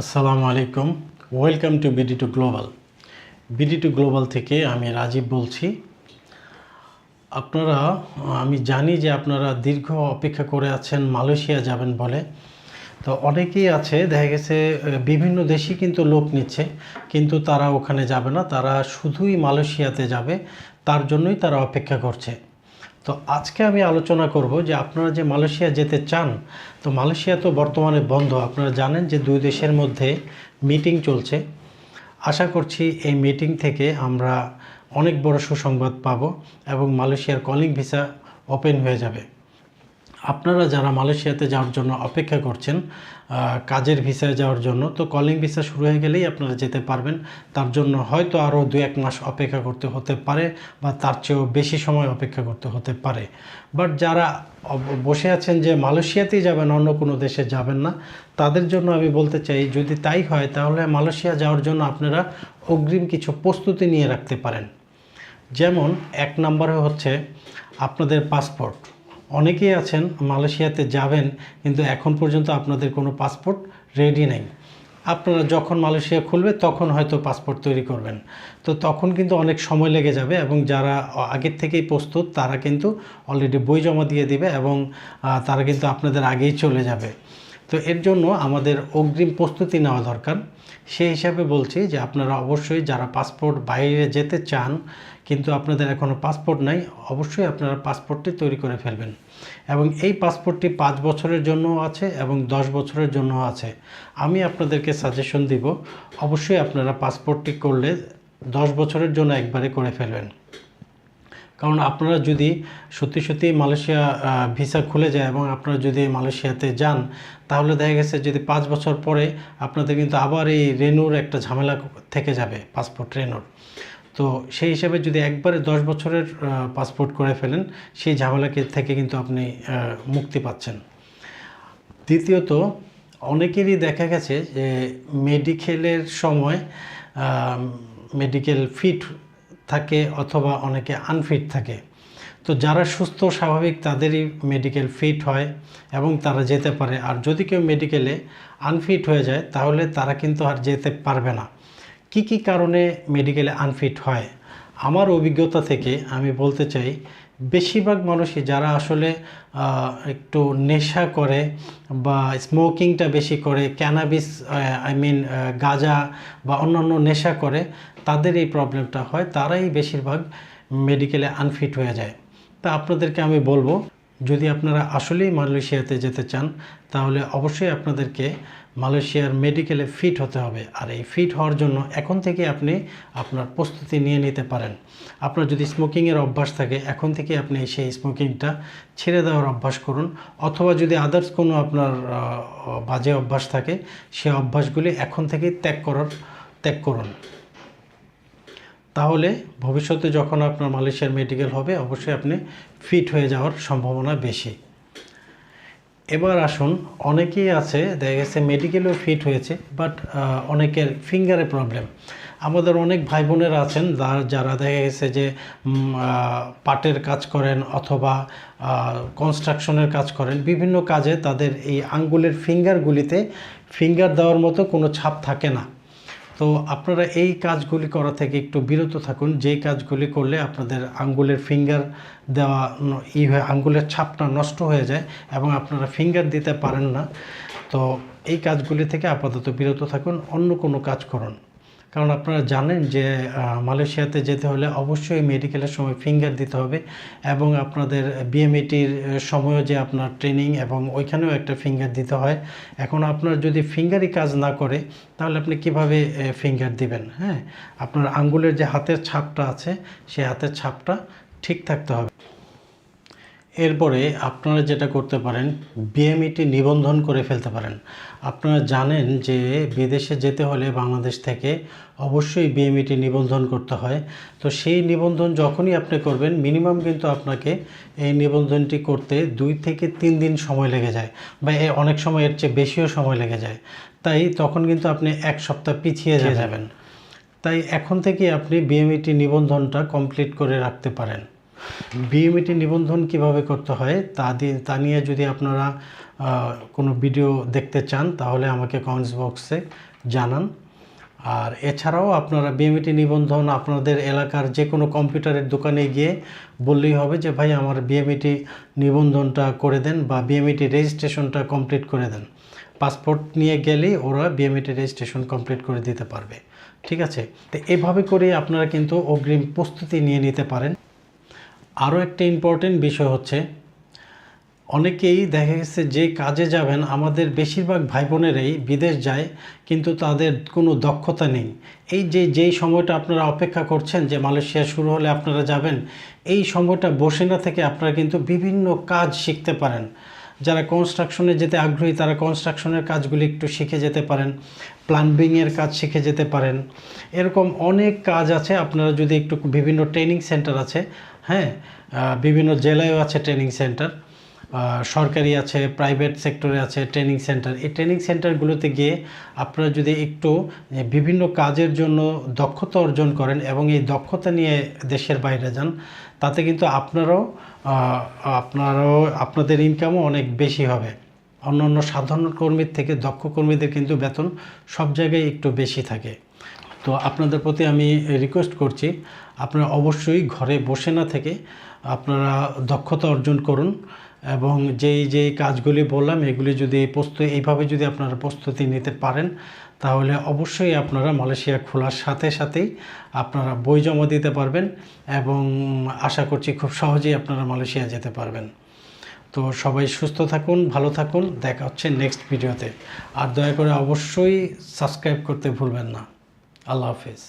আসসালামু আলাইকুম। Welcome to BD to global. BD to global থেকে আমি রাজীব বলছি। আপনারা আমি জানি যে আপনারা দীর্ঘ অপেক্ষা করে আছেন মালয়েশিয়া যাবেন বলে। তো অনেকেই আছে, দেখা গেছে বিভিন্ন দেশই কিন্তু লোক নিচ্ছে, কিন্তু তারা ওখানে যাবে না, তারা শুধুই মালয়েশিয়াতে যাবে, তার জন্যই তারা অপেক্ষা করছে। তো আজকে আমি আলোচনা করব যে আপনারা যে মালয়েশিয়া যেতে চান, তো মালয়েশিয়া তো বর্তমানে বন্ধ। আপনারা জানেন যে দুই দেশের মধ্যে মিটিং চলছে। আশা করছি এই মিটিং থেকে আমরা অনেক বড় সুসংবাদ পাব এবং মালয়েশিয়ার কলিং ভিসা ওপেন হয়ে যাবে। আপনারা যারা মালয়েশিয়াতে যাওয়ার জন্য অপেক্ষা করছেন কাজের ভিসায় যাওয়ার জন্য, তো কলিং ভিসা শুরু হয়ে গেলেই আপনারা যেতে পারবেন। তার জন্য হয়তো আরও 2-1 মাস অপেক্ষা করতে হতে পারে বা তার চেয়েও বেশি সময় অপেক্ষা করতে হতে পারে। বাট যারা বসে আছেন যে মালয়েশিয়াতেই যাবেন, অন্য কোনো দেশে যাবেন না, তাদের জন্য আমি বলতে চাই, যদি তাই হয় তাহলে মালয়েশিয়া যাওয়ার জন্য আপনারা অগ্রিম কিছু প্রস্তুতি নিয়ে রাখতে পারেন। যেমন 1 নম্বরে হচ্ছে আপনাদের পাসপোর্ট। অনেকেই আছেন মালয়েশিয়াতে যাবেন, কিন্তু এখন পর্যন্ত আপনাদের কোনো পাসপোর্ট রেডি নেই। আপনারা যখন মালয়েশিয়া খুলবে তখন হয়তো পাসপোর্ট তৈরি করবেন, তো তখন কিন্তু অনেক সময় লেগে যাবে। এবং যারা আগের থেকেই প্রস্তুত তারা কিন্তু অলরেডি বই জমা দিয়ে দিবে এবং তারা কিন্তু আপনাদের আগেই চলে যাবে। তো এর জন্য আমাদের অগ্রিম প্রস্তুতি নেওয়া দরকার। সেই হিসাবে বলছি যে আপনারা অবশ্যই যারা পাসপোর্ট বাইরে যেতে চান কিন্তু আপনাদের এখনও পাসপোর্ট নাই, অবশ্যই আপনারা পাসপোর্টটি তৈরি করে ফেলবেন। এবং এই পাসপোর্টটি 5 বছরের জন্য আছে এবং 10 বছরের জন্য আছে। আমি আপনাদেরকে সাজেশন দিব, অবশ্যই আপনারা পাসপোর্টটি করলে 10 বছরের জন্য একবারে করে ফেলবেন। কারণ আপনারা যদি সত্যি সত্যি মালয়েশিয়া ভিসা খুলে যায় এবং আপনারা যদি মালয়েশিয়াতে যান, তাহলে দেখা গেছে যদি 5 বছর পরে আপনাদের কিন্তু আবার এই রেনুর একটা ঝামেলা থেকে যাবে, পাসপোর্ট রেনুর। তো সেই হিসাবে যদি একবারে 10 বছরের পাসপোর্ট করে ফেলেন, সেই ঝামেলাকে থেকে কিন্তু আপনি মুক্তি পাচ্ছেন। দ্বিতীয়ত, অনেকেরই দেখা গেছে যে মেডিকেলের সময় মেডিকেল ফিট থাকে অথবা অনেকে আনফিট থাকে। তো যারা সুস্থ স্বাভাবিক তাদেরই মেডিকেল ফিট হয় এবং তারা যেতে পারে। আর যদি কেউ মেডিকেলে আনফিট হয়ে যায় তাহলে তারা কিন্তু আর যেতে পারবে না। কি কি কারণে মেডিকেলে আনফিট হয়? আমার অভিজ্ঞতা থেকে আমি বলতে চাই, বেশিরভাগ মানুষই যারা আসলে একটু নেশা করে বা স্মোকিংটা বেশি করে, ক্যানাবিস গাঁজা বা অন্যান্য নেশা করে, তাদের এই প্রবলেমটা হয়, তারাই বেশিরভাগ মেডিকেলে আনফিট হয়ে যায়। তা আপনাদেরকে আমি বলবো, যদি আপনারা আসলেই মালয়েশিয়াতে যেতে চান তাহলে অবশ্যই আপনাদেরকে মালয়েশিয়ার মেডিকেলে ফিট হতে হবে। আর এই ফিট হওয়ার জন্য এখন থেকে আপনি আপনার প্রস্তুতি নিয়ে নিতে পারেন। আপনার যদি স্মোকিংয়ের অভ্যাস থাকে, এখন থেকে আপনি সেই স্মোকিংটা ছেড়ে দেওয়ার অভ্যাস করুন। অথবা যদি আদার্স কোনো আপনার বাজে অভ্যাস থাকে, সেই অভ্যাসগুলি এখন থেকেই ত্যাগ করুন। তাহলে ভবিষ্যতে যখন আপনার মালয়েশিয়ার মেডিকেল হবে, অবশ্যই আপনি ফিট হয়ে যাওয়ার সম্ভাবনা বেশি। এবার আসুন, অনেকেই আছে দেখা গেছে মেডিকেলেও ফিট হয়েছে, বাট অনেকের ফিঙ্গারে প্রবলেম। আমাদের অনেক ভাই বোনেরা আছেন যারা দেখা গেছে যে পাটের কাজ করেন অথবা কনস্ট্রাকশনের কাজ করেন, বিভিন্ন কাজে তাদের এই আঙ্গুলের ফিঙ্গারগুলিতে ফিঙ্গার দেওয়ার মতো কোনো ছাপ থাকে না। তো আপনারা এই কাজগুলি করা থেকে একটু বিরত থাকুন। যেই কাজগুলি করলে আপনাদের আঙ্গুলের ফিঙ্গার দেওয়া আঙ্গুলের ছাপটা নষ্ট হয়ে যায় এবং আপনারা ফিঙ্গার দিতে পারেন না। তো এই কাজগুলি থেকে আপাতত বিরত থাকুন, অন্য কোনো কাজ করুন। কারণ আপনারা জানেন যে মালয়েশিয়াতে যেতে হলে অবশ্যই মেডিকেলের সময় ফিঙ্গার দিতে হবে এবং আপনাদের বিএমইটির সময়ও যে আপনার ট্রেনিং এবং ওইখানেও একটা ফিঙ্গার দিতে হয়। এখন আপনার যদি ফিঙ্গারই কাজ না করে তাহলে আপনি কিভাবে ফিঙ্গার দিবেন? হ্যাঁ, আপনার আঙ্গুলের যে হাতের ছাপটা আছে সেই হাতের ছাপটা ঠিক থাকতে হবে। এরপরে আপনারা যেটা করতে পারেন, বিএমইটি নিবন্ধন করে ফেলতে পারেন। আপনারা জানেন যে বিদেশে যেতে হলে বাংলাদেশ থেকে অবশ্যই বিএমইটি নিবন্ধন করতে হয়। তো সেই নিবন্ধন যখনই আপনি করবেন, মিনিমাম কিন্তু আপনাকে এই নিবন্ধনটি করতে 2 থেকে 3 দিন সময় লেগে যায়, বা অনেক সময় এর চেয়ে বেশিও সময় লেগে যায়। তাই তখন কিন্তু আপনি 1 সপ্তাহ পিছিয়ে যাবেন। তাই এখন থেকে আপনি বিএমইটি নিবন্ধনটা কমপ্লিট করে রাখতে পারেন। বিএমইটি নিবন্ধন কিভাবে করতে হয় তা নিয়ে যদি আপনারা কোনো ভিডিও দেখতে চান তাহলে আমাকে কমেন্টস বক্সে জানান। আর এছাড়াও আপনারা বিএমইটি নিবন্ধন আপনাদের এলাকার যে কোনো কম্পিউটারের দোকানে গিয়ে বললেই হবে যে ভাই আমার বিএমইটি নিবন্ধনটা করে দেন বা বিএমইটি রেজিস্ট্রেশনটা কমপ্লিট করে দেন। পাসপোর্ট নিয়ে গেলেই ওরা বিএমইটি রেজিস্ট্রেশন কমপ্লিট করে দিতে পারবে। ঠিক আছে, তো এভাবে করে আপনারা কিন্তু অগ্রিম প্রস্তুতি নিয়ে নিতে পারেন। আরও একটা ইম্পর্টেন্ট বিষয় হচ্ছে, অনেকেই দেখা গেছে যে কাজে যাবেন, আমাদের বেশিরভাগ ভাই বোনেরাই বিদেশ যায় কিন্তু তাদের কোনো দক্ষতা নেই। এই যেই সময়টা আপনারা অপেক্ষা করছেন যে মালয়েশিয়া শুরু হলে আপনারা যাবেন, এই সময়টা বসে না থেকে আপনারা কিন্তু বিভিন্ন কাজ শিখতে পারেন। যারা কনস্ট্রাকশনে যেতে আগ্রহী তারা কনস্ট্রাকশনের কাজগুলি একটু শিখে যেতে পারেন, প্লাম্বিংয়ের কাজ শিখে যেতে পারেন। এরকম অনেক কাজ আছে। আপনারা যদি একটু বিভিন্ন ট্রেনিং সেন্টার আছে, হ্যাঁ, বিভিন্ন জেলায়ও আছে ট্রেনিং সেন্টার, সরকারি আছে, প্রাইভেট সেক্টরে আছে ট্রেনিং সেন্টার। এই ট্রেনিং সেন্টারগুলোতে গিয়ে আপনারা যদি একটু বিভিন্ন কাজের জন্য দক্ষতা অর্জন করেন এবং এই দক্ষতা নিয়ে দেশের বাইরে যান, তাতে কিন্তু আপনারাও আপনাদের ইনকামও অনেক বেশি হবে। অন্যান্য সাধারণ কর্মীর থেকে দক্ষ কর্মীদের কিন্তু বেতন সব জায়গায় একটু বেশি থাকে। তো আপনাদের প্রতি আমি রিকোয়েস্ট করছি, আপনারা অবশ্যই ঘরে বসে না থেকে আপনারা দক্ষতা অর্জন করুন এবং যেই কাজগুলি বললাম এগুলি যদি এইভাবে যদি আপনারা প্রস্তুতি নিতে পারেন তাহলে অবশ্যই আপনারা মালয়েশিয়া খোলার সাথে সাথেই আপনারা বই জমা দিতে পারবেন এবং আশা করছি খুব সহজেই আপনারা মালয়েশিয়া যেতে পারবেন। তো সবাই সুস্থ থাকুন, ভালো থাকুন, দেখা হচ্ছে নেক্সট ভিডিওতে। আর দয়া করে অবশ্যই সাবস্ক্রাইব করতে ভুলবেন না। আল্লাহ হাফেজ।